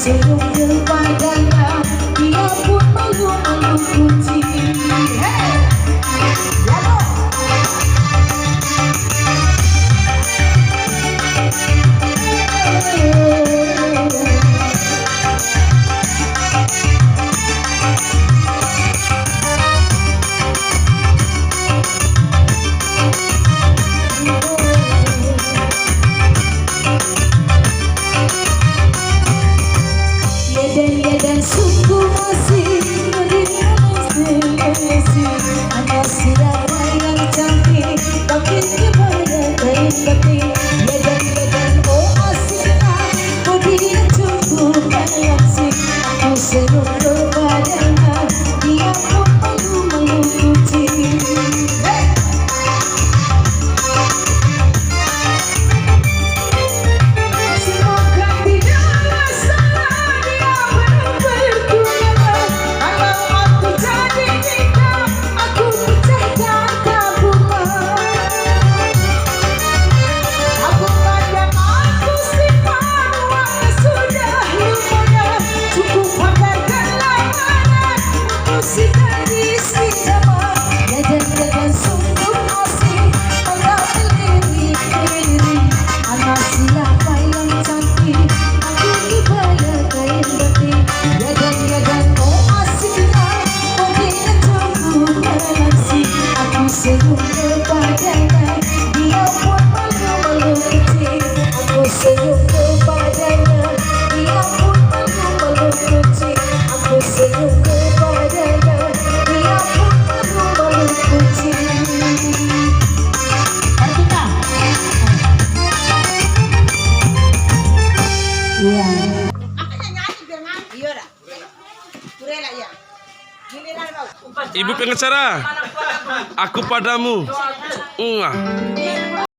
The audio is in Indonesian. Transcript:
senyum kepadanya, dia pun malu-malu kunci. Hey, lalu. Dan sungguh masih berinasi, hanya siapa yang cantik tapi kepada kain batik. Dan oh asiknya bodinya cukup asik. Aku senyum kepadanya, dia pun malu-malu kucing. Senyum kepadanya, dia pun malu-malu kucing. Aku senyum kepadanya, dia pun malu-malu kucing. Aku senyum kepadanya, dia pun malu-malu kucing. Artika. Iya. Ibu pengacara, aku padamu.